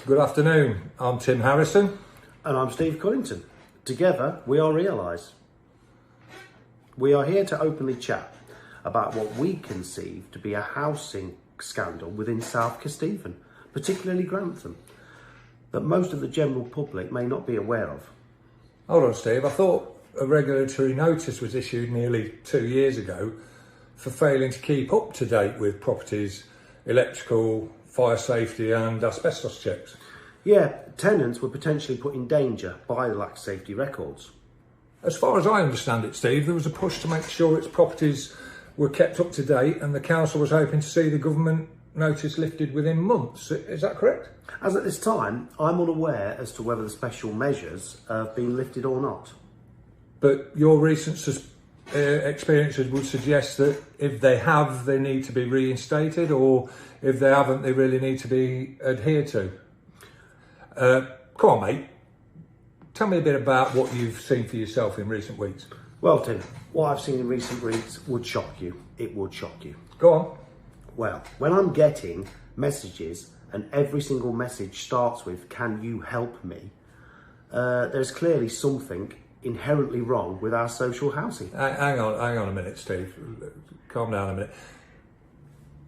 Good afternoon, I'm Tim Harrison. And I'm Steve Cullington. Together, we are Realise. We are here to openly chat about what we conceive to be a housing scandal within South Kesteven, particularly Grantham, that most of the general public may not be aware of. Hold on, Steve. I thought a regulatory notice was issued nearly 2 years ago for failing to keep up to date with properties' electrical, fire safety and asbestos checks. Yeah, tenants were potentially put in danger by the lax safety records. As far as I understand it, Steve, there was a push to make sure its properties were kept up to date, and the council was hoping to see the government notice lifted within months. Is that correct? As at this time, I'm unaware as to whether the special measures have been lifted or not. But your recent experiences would suggest that if they have, they need to be reinstated, or if they haven't, they really need to be adhered to. Come on, mate. Tell me a bit about what you've seen for yourself in recent weeks. Well, Tim, what I've seen in recent weeks would shock you. It would shock you. Go on. Well, when I'm getting messages and every single message starts with, "Can you help me?" There's clearly something inherently wrong with our social housing. Hang on a minute, Steve. Calm down a minute.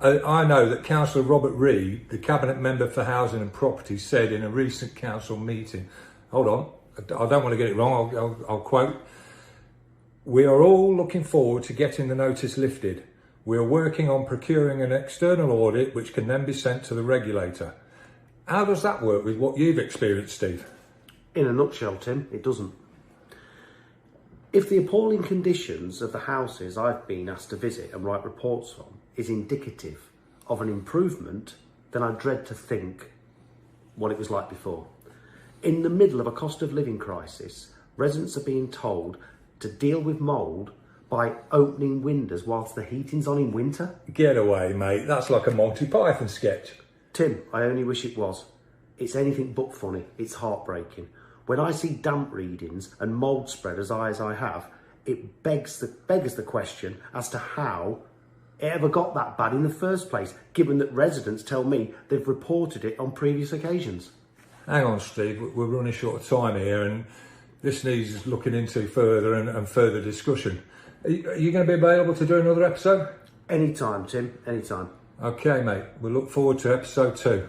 I know that Councillor Robert Reid, the Cabinet Member for Housing and Property, said in a recent council meeting, hold on, I don't want to get it wrong, I'll quote, "We are all looking forward to getting the notice lifted. We are working on procuring an external audit which can then be sent to the regulator." How does that work with what you've experienced, Steve? In a nutshell, Tim, it doesn't. If the appalling conditions of the houses I've been asked to visit and write reports on is indicative of an improvement, then I dread to think what it was like before. In the middle of a cost of living crisis, residents are being told to deal with mould by opening windows whilst the heating's on in winter. Get away, mate. That's like a Monty Python sketch. Tim, I only wish it was. It's anything but funny. It's heartbreaking. When I see damp readings and mould spread as high as I have, it beggars the question as to how it ever got that bad in the first place, given that residents tell me they've reported it on previous occasions. Hang on, Steve, we're running short of time here and this needs looking into further and further discussion. Are you going to be available to do another episode? Anytime, Tim, anytime. Okay, mate. We'll look forward to episode 2.